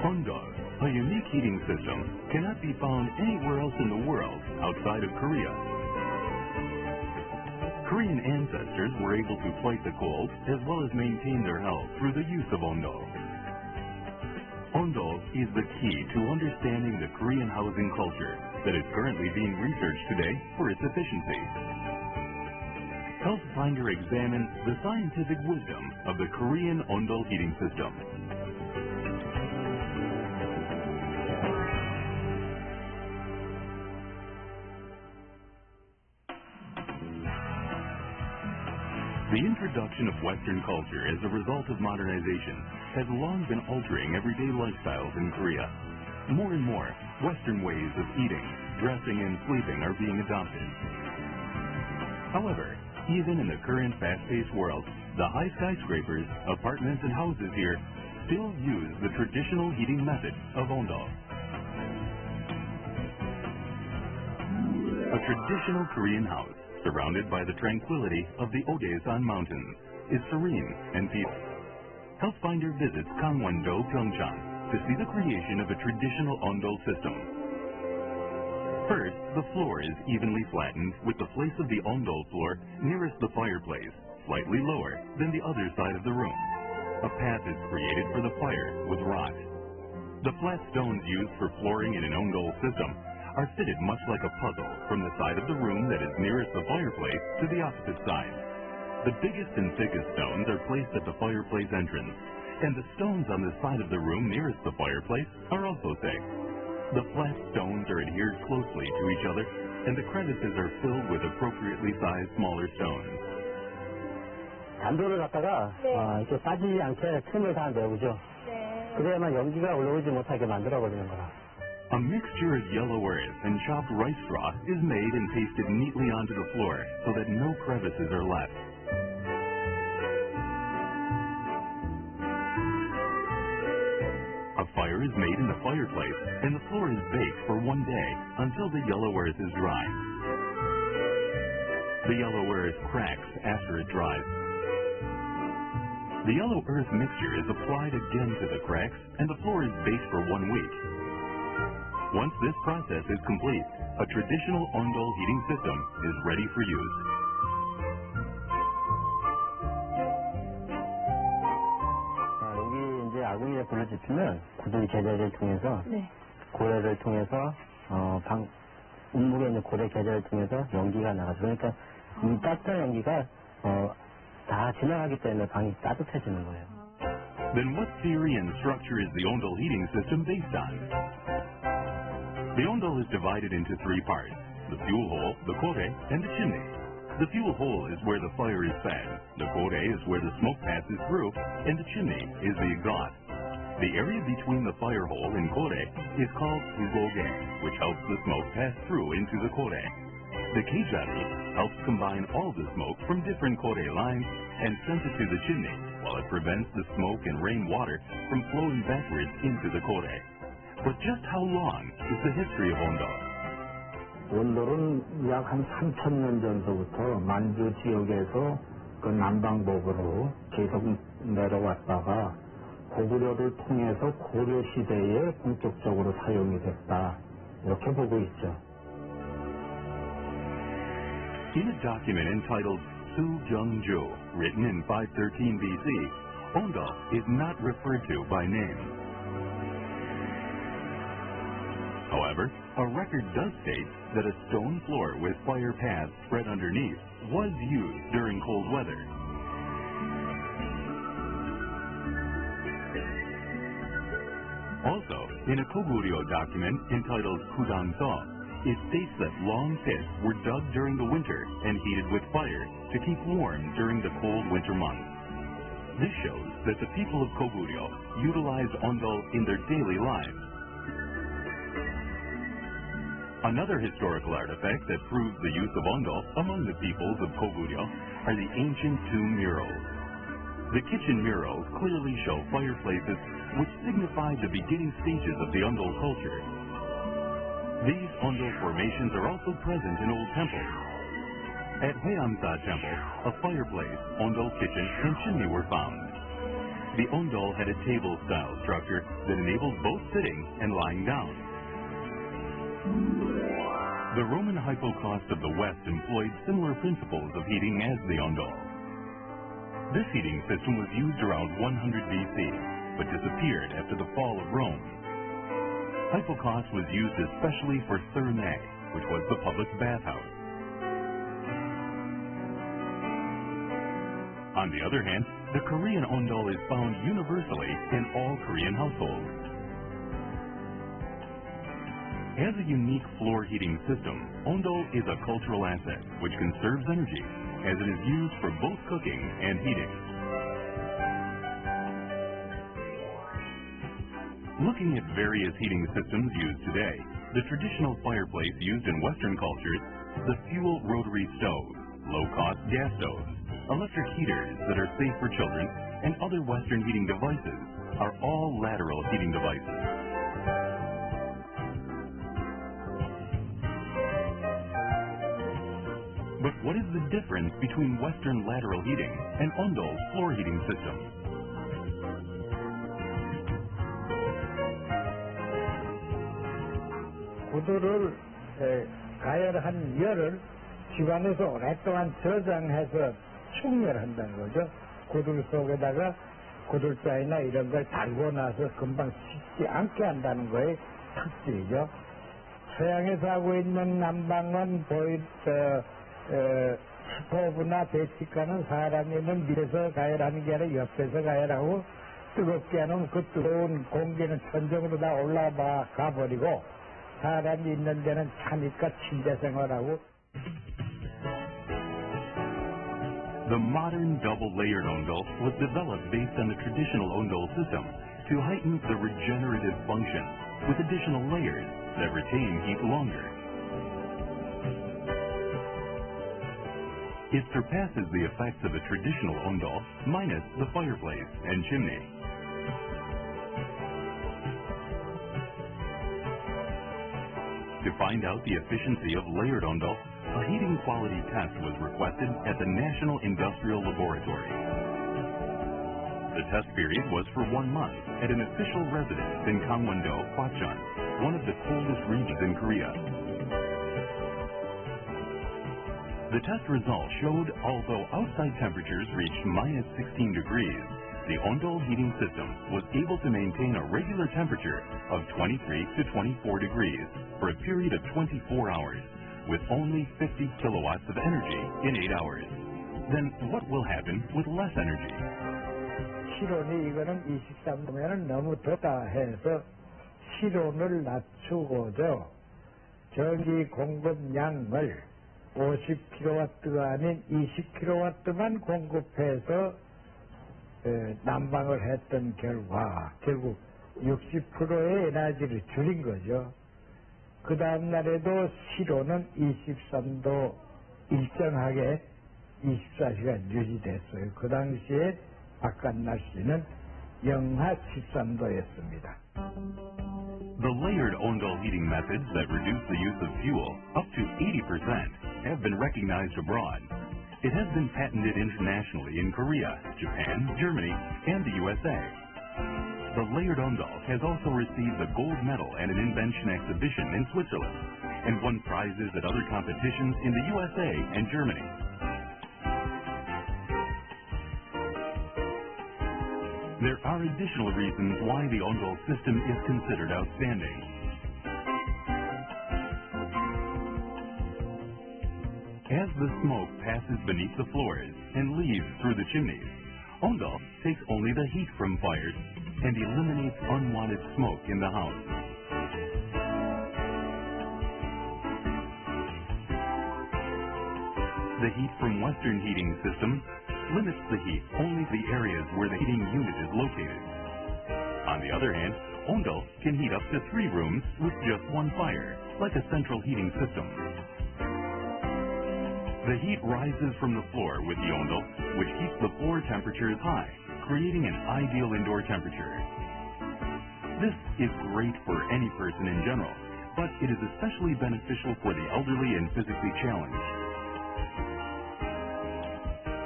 Ondol, a unique heating system, cannot be found anywhere else in the world outside of Korea. Korean ancestors were able to fight the cold as well as maintain their health through the use of Ondol. Ondol is the key to understanding the Korean housing culture that is currently being researched today for its efficiency. Healthfinder examines the scientific wisdom of the Korean Ondol heating system. The introduction of Western culture as a result of modernization has long been altering everyday lifestyles in Korea. More and more, Western ways of eating, dressing, and sleeping are being adopted. However, even in the current fast-paced world, the high skyscrapers, apartments, and houses here still use the traditional heating method of Ondol. A traditional Korean house, surrounded by the tranquility of the Odaesan Mountains, is serene and peaceful. Healthfinder visits Gangwon-do, Pyeongchang, to see the creation of a traditional Ondol system. First, the floor is evenly flattened with the place of the Ondol floor nearest the fireplace, slightly lower than the other side of the room. A path is created for the fire with rocks. The flat stones used for flooring in an Ondol system are fitted much like a puzzle from the side of the room that is nearest the fireplace to the opposite side. The biggest and thickest stones are placed at the fireplace entrance, and the stones on the side of the room nearest the fireplace are also thick. The flat stones are adhered closely to each other, and the crevices are filled with appropriately sized smaller stones. 단도를 갖다가 이렇게 빠지지 않게 틈을 다 내오죠. 그래야만 연기가 올라오지 못하게 만들어버리는 거라. A mixture of yellow earth and chopped rice straw is made and pasted neatly onto the floor so that no crevices are left. A fire is made in the fireplace and the floor is baked for 1 day until the yellow earth is dry. The yellow earth cracks after it dries. The yellow earth mixture is applied again to the cracks and the floor is baked for 1 week. Once this process is complete, a traditional Ondol heating system is ready for use. 여기 이제 아궁이에 불을 지피면 굳은 계절을 통해서 고래를 통해서 운목에 있는 고래 계절을 통해서 연기가 나가죠. 그러니까 이 따뜻한 연기가 다 지나가기 때문에 방이 따뜻해지는 거예요. Then what theory and structure is the Ondol heating system based on? The Ondol is divided into 3 parts: the fuel hole, the kore, and the chimney. The fuel hole is where the fire is fed, the kore is where the smoke passes through, and the chimney is the exhaust. The area between the fire hole and kore is called bulgoge, which helps the smoke pass through into the kore. The kejaru helps combine all the smoke from different kore lines and sends it to the chimney, while it prevents the smoke and rainwater from flowing backwards into the kore. But just how long is the history of Ondol? 온돌은 약 한 3,000년 전서부터 만주 지역에서 그 남방법으로 계속 내려왔다가 고구려를 통해서 고려 시대에 본격적으로 사용이 됐다. 이렇게 보고 있죠. In a document entitled Soo-Jung-ju, written in 513 BC, Ondol is not referred to by name. However, a record does state that a stone floor with fire paths spread underneath was used during cold weather. Also, in a Koguryo document entitled Kudang-so, it states that long pits were dug during the winter and heated with fire to keep warm during the cold winter months. This shows that the people of Koguryo utilized Ondol in their daily lives. Another historical artifact that proves the use of Ondol among the peoples of Koguryo are the ancient tomb murals. The kitchen murals clearly show fireplaces which signify the beginning stages of the Ondol culture. These Ondol formations are also present in old temples. At Hweamsa Temple, a fireplace, Ondol kitchen, and chimney were found. The ondol had a table-style structure that enabled both sitting and lying down. The Roman hypocaust of the West employed similar principles of heating as the ondol. This heating system was used around 100 BC, but disappeared after the fall of Rome. Hypocaust was used especially for thermae, which was the public bathhouse. On the other hand, the Korean ondol is found universally in all Korean households. As a unique floor heating system, ondol is a cultural asset which conserves energy, as it is used for both cooking and heating. Looking at various heating systems used today, the traditional fireplace used in Western cultures, the fuel rotary stove, low-cost gas stoves, electric heaters that are safe for children, and other Western heating devices are all lateral heating devices. But what is the difference between Western lateral heating and ondol's floor heating system? 고도를 가열한 열을 집안에서 오랫동안 저장해서 충혈한다는 거죠. 고들 속에다가 고들자이나 이런 걸 달고 나서 금방 식지 않게 한다는 거의 특징이죠. 서양에서 하고 있는 난방은 스토브나 배치가는 사람이는 밑에서 가열하는 게 아니라 옆에서 가열하고 뜨겁게 하면 그 뜨거운 공기는 천정으로 다 올라가 가버리고 사람이 있는 데는 차니까 침대 생활하고. The modern double-layered ondol was developed based on the traditional ondol system to heighten the regenerative function with additional layers that retain heat longer. It surpasses the effects of a traditional ondol minus the fireplace and chimney. To find out the efficiency of layered ondol, a heating quality test was requested at the National Industrial Laboratory. The test period was for 1 month at an official residence in Gangwon-do, Hwacheon, one of the coldest regions in Korea. The test results showed although outside temperatures reached minus 16 degrees, the ondol heating system was able to maintain a regular temperature of 23 to 24 degrees for a period of 24 hours, with only 50 kilowatts of energy in 8 hours. Then what will happen with less energy? 실온이 이거는 23도면 너무 덥다 해서 실온을 낮추고죠. 전기 공급량을 50kW가 아닌 20kW만 공급해서 난방을 했던 결과 결국 60%의 에너지를 줄인 거죠. 그 다음 날에도 실온은 23도 일정하게 24시간 유지됐어요. 그 당시에 바깥 날씨는 영하 13도였습니다. The layered ondol heating methods that reduce the use of fuel up to 80% have been recognized abroad. It has been patented internationally in Korea, Japan, Germany, and the USA. The layered ondol has also received a gold medal at an invention exhibition in Switzerland and won prizes at other competitions in the USA and Germany. There are additional reasons why the ondol system is considered outstanding. As the smoke passes beneath the floors and leaves through the chimneys, ondol takes only the heat from fires and eliminates unwanted smoke in the house. The heat from Western heating systems limits the heat only to the areas where the heating unit is located. On the other hand, ondol can heat up to 3 rooms with just 1 fire, like a central heating system. The heat rises from the floor with the ondol, which keeps the floor temperatures high, creating an ideal indoor temperature. This is great for any person in general, but it is especially beneficial for the elderly and physically challenged.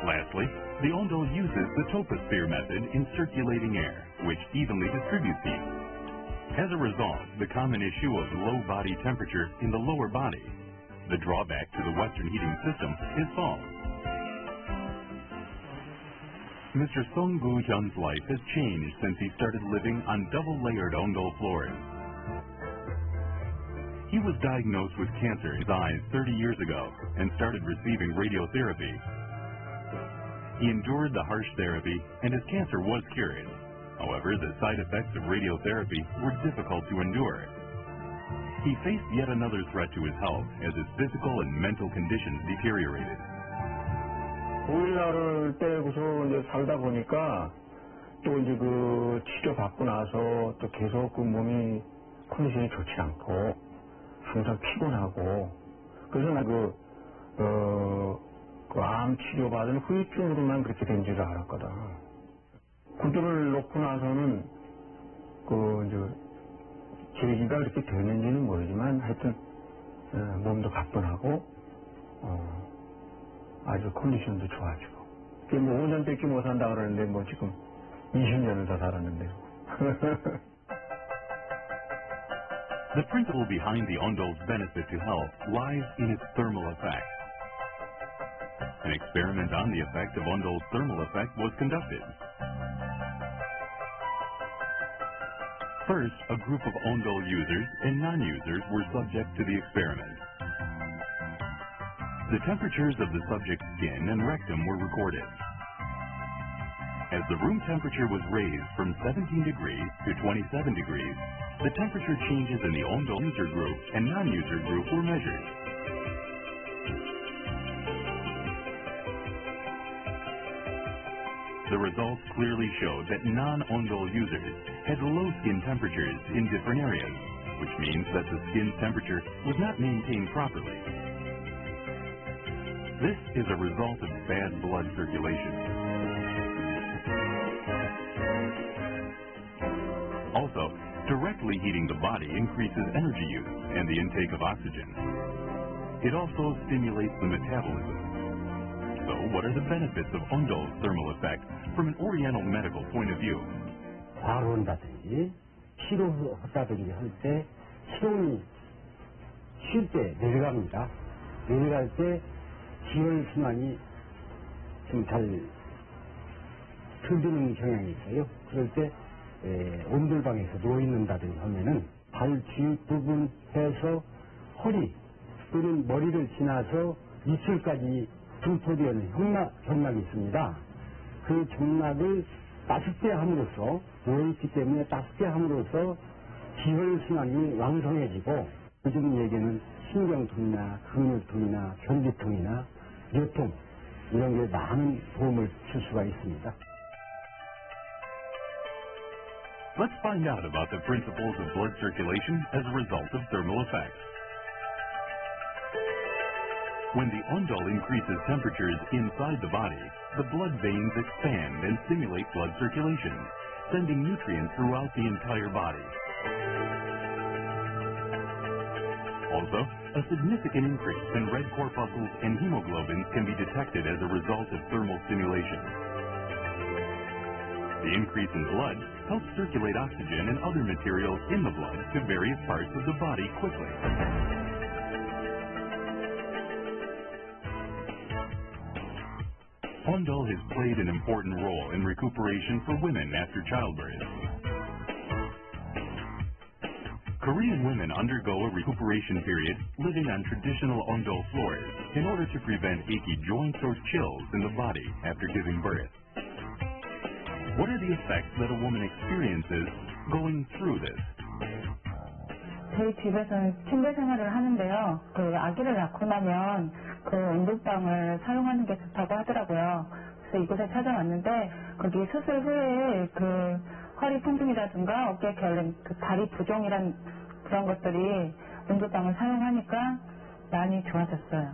Lastly, the Ondol uses the troposphere method in circulating air, which evenly distributes heat. As a result, the common issue of low body temperature in the lower body, the drawback to the Western heating system, is solved. Mr. Song Gu-hyun's life has changed since he started living on double-layered Ondol floors. He was diagnosed with cancer in his eyes 30 years ago and started receiving radiotherapy. He endured the harsh therapy and his cancer was cured. However, the side effects of radiotherapy were difficult to endure. He faced yet another threat to his health as his physical and mental conditions deteriorated. 오일날을 떼고서 이제 살다 보니까 또 이제 그 치료받고 나서 또 계속 그 몸이 컨디션이 좋지 않고 항상 피곤하고 그래서 그 암 치료받은 후유증으로만 그렇게 된 줄 알았거든. 구두를 놓고 나서는 그 이제 계기가 그렇게 되는지는 모르지만 하여튼 몸도 가뿐하고 아주 컨디션도 좋아지고. 뭐 5년밖에 못 산다 그러는데 뭐 지금 20년을 더 살았는데요. The principle behind the Ondol's benefit to health lies in its thermal effect. An experiment on the effect of Ondol's thermal effect was conducted. First, a group of Ondol users and non-users were subject to the experiment. The temperatures of the subject's skin and rectum were recorded. As the room temperature was raised from 17 degrees to 27 degrees, the temperature changes in the Ondol user group and non-user group were measured. The results clearly showed that non-Ondol users had low skin temperatures in different areas, which means that the skin's temperature was not maintained properly. This is a result of bad blood circulation. Also, directly heating the body increases energy use and the intake of oxygen. It also stimulates the metabolism. So, what are the benefits of Ondol's thermal effect from an Oriental medical point of view? 과로한다든지 피로하다든지 할 때 체온이 쉴 때 내려갑니다. 내려갈 때 지혈순환이 좀 잘 들드는 경향이 있어요. 그럴 때 온돌방에서 누워있는다든지 하면은 발 뒷부분에서 허리 또는 머리를 지나서 밑줄까지 분포되는 경락이 있습니다. 그 경락을 따뜻하게 함으로써 누워있기 때문에 따뜻하게 함으로써 지혈순환이 왕성해지고 요즘 얘기는 신경통이나 근육통이나 변비통이나 뇌통 이런 게 많은 도움을 줄 수가 있습니다. Let's find out about the principles of blood circulation as a result of thermal effects. When the Ondol increases temperatures inside the body, the blood veins expand and stimulate blood circulation, sending nutrients throughout the entire body. Also, a significant increase in red corpuscles and hemoglobins can be detected as a result of thermal stimulation. The increase in blood helps circulate oxygen and other materials in the blood to various parts of the body quickly. Ondol has played an important role in recuperation for women after childbirth. Korean women undergo a recuperation period living on traditional Ondol floors in order to prevent achy joints or chills in the body after giving birth. What are the effects that a woman experiences going through this? 저희 집에서는 침대 생활을 하는데요. 그 아기를 낳고 나면 그 온돌방을 사용하는 게 좋다고 하더라고요. 그래서 이곳에 찾아왔는데 거기 수술 후에 그 허리 통증이라든가 어깨 결림, 그 다리 부종이란 그런 것들이 온돌방을 사용하니까 많이 좋아졌어요.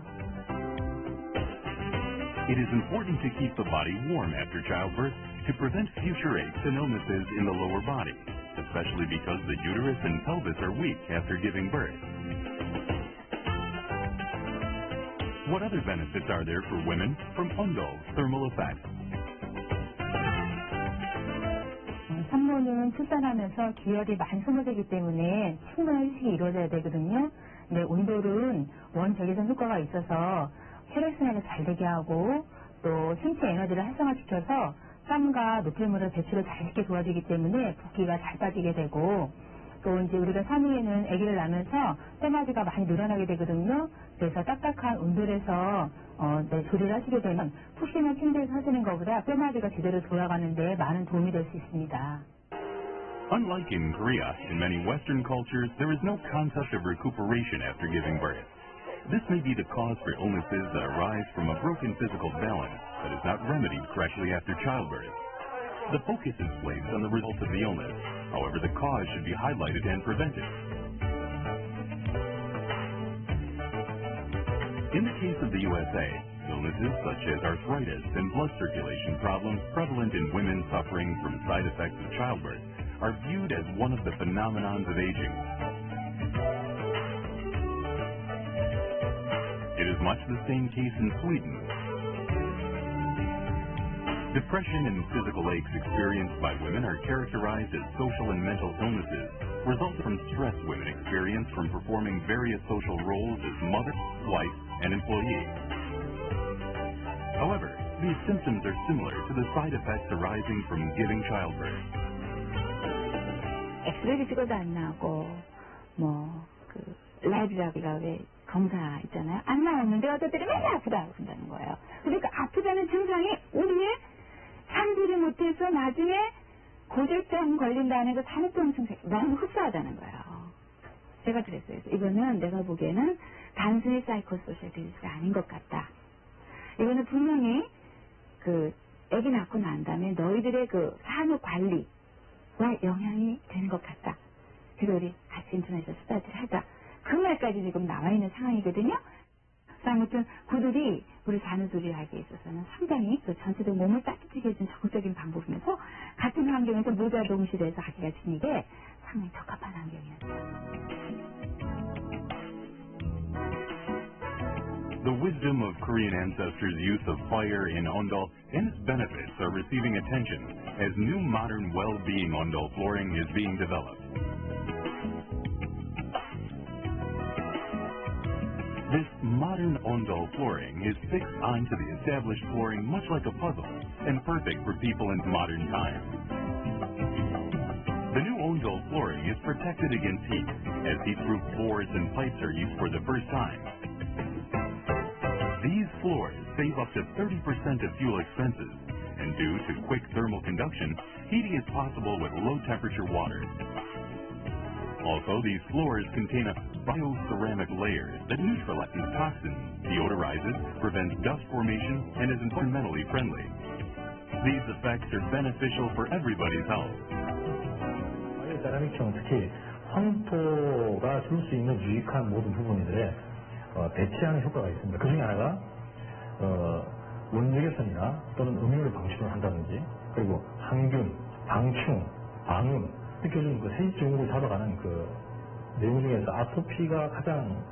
It is important to keep the body warm after childbirth to prevent future aches and illnesses in the lower body, especially because the uterus and pelvis are weak after giving birth. What other benefits are there for women from Ondol's thermal effects? 산모는 출산하면서 기혈이 많이 소모되기 때문에 충분한 휴식이 이루어져야 되거든요. 근데 온돌은 원적외선 효과가 있어서 혈액순환을 잘 되게 하고 또 생체 에너지를 활성화시켜서 땀과 노폐물의 배출을 잘 시게 도와주기 때문에 붓기가 잘 빠지게 되고 또 이제 우리가 산후에는 아기를 낳으면서 뼈마디가 많이 늘어나게 되거든요. 그래서 딱딱한 온돌에서 조리를 하시게 되면 푹신한 침대에서 하시는 것보다 뼈마디가 제대로 돌아가는데 많은 도움이 될 수 있습니다. Unlike in Korea, in many Western cultures, there is no concept of recuperation after giving birth. This may be the cause for illnesses that arise from a broken physical balance that is not remedied correctly after childbirth. The focus is placed on the result of the illness. However, the cause should be highlighted and prevented. In the case of the USA, illnesses such as arthritis and blood circulation problems prevalent in women suffering from side effects of childbirth are viewed as one of the phenomenons of aging. It is much the same case in Sweden. Depression and physical aches experienced by women are characterized as social and mental illnesses, resulting from stress women experience from performing various social roles as mother, wife, and employee. However, these symptoms are similar to the side effects arising from giving childbirth. 엑스레이 찍어도 안 나오고 라이브라비가 왜 검사 있잖아요. 안 나오는데 어떨 때는 맨날 아프다고 한다는 거예요. 그러니까 아프다는 증상이 우리의 참지를 못해서 나중에 고질병 걸린다는 그 산후병 증상이 너무 흡사하다는 거예요. 제가 그랬어요. 이거는 내가 보기에는 단순히 사이코소셜 디지즈가 아닌 것 같다. 이거는 분명히 아기 낳고 난 다음에 너희들의 산후 관리와 영향이 되는 것 같다. 그래서 우리 같이 인터넷에서 스타트를 하자. 그 말까지 지금 나와 있는 상황이거든요. 아무튼 그들이 우리 산후조리하기에 있어서는 상당히 전체적 몸을 따뜻하게 해준 적극적인 방법이면서 같은 환경에서 모두가 동실해서 아기가 지니게 상당히 적합한 환경이었어요. The wisdom of Korean ancestors' use of fire in Ondol and its benefits are receiving attention as new modern well-being Ondol flooring is being developed. This modern Ondol flooring is fixed onto the established flooring much like a puzzle and perfect for people in modern times. The new Ondol flooring is protected against heat as heat-proof boards and pipes are used for the first time. These floors save up to 30% of fuel expenses, and due to quick thermal conduction, heating is possible with low-temperature water. Also, these floors contain a bioceramic layer that neutralizes toxins, deodorizes, prevents dust formation, and is environmentally friendly. These effects are beneficial for everybody's health. 바이오세라믹 총 특히 황토가 줄 수 있는 유익한 모든 부분들에 배치하는 효과가 있습니다. 그 중에 하나가 원적외선이나 또는 음용을 방출을 한다든지 그리고 항균, 방충, 방음 이렇게 좀 세입증후를 잡아가는 내용 중에서 아토피가 가장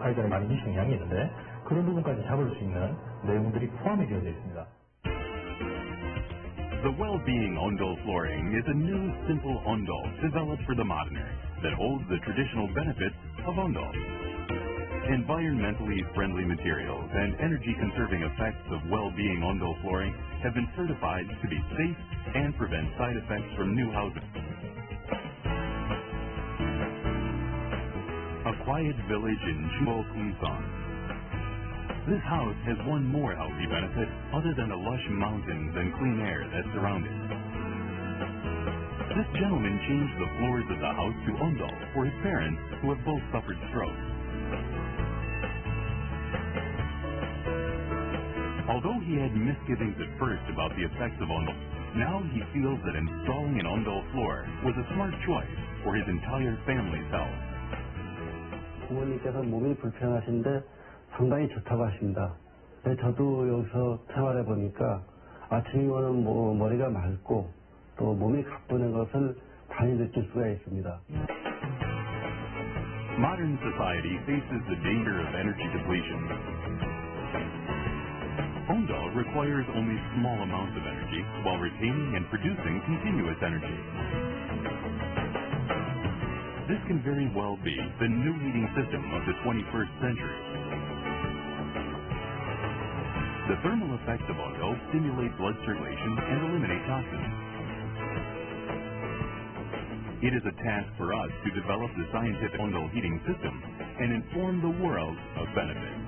아이들에 많이 미치는 영향이 있는데 그런 부분까지 잡을 수 있는 내용들이 포함이 되어져 있습니다. The well-being Ondol flooring is a new, simple Ondol developed for the moderner that holds the traditional benefits of Ondol. Environmentally friendly materials and energy-conserving effects of well-being Ondol flooring have been certified to be safe and prevent side effects from new housing. A quiet village in Jubal, Kumsan. This house has one more healthy benefit other than the lush mountains and clean air that surround it. This gentleman changed the floors of the house to Ondol for his parents who have both suffered strokes. Although he had misgivings at first about the effects of Ondol, now he feels that installing an Ondol floor was a smart choice for his entire family's health. 부모님께서 몸이 불편하신데 상당히 좋다고 하십니다. 저도 여기서 생활해 보니까 아침에 오는 머리가 맑고 또 몸이 가쁘는 것을 많이 느낄 수가 있습니다. Modern society faces the danger of energy depletion. Ondo requires only small amounts of energy while retaining and producing continuous energy. This can very well be the new heating system of the 21st century. The thermal effects of Ondo stimulate blood circulation and eliminate toxins. It is a task for us to develop the scientific Ondo heating system and inform the world of benefits.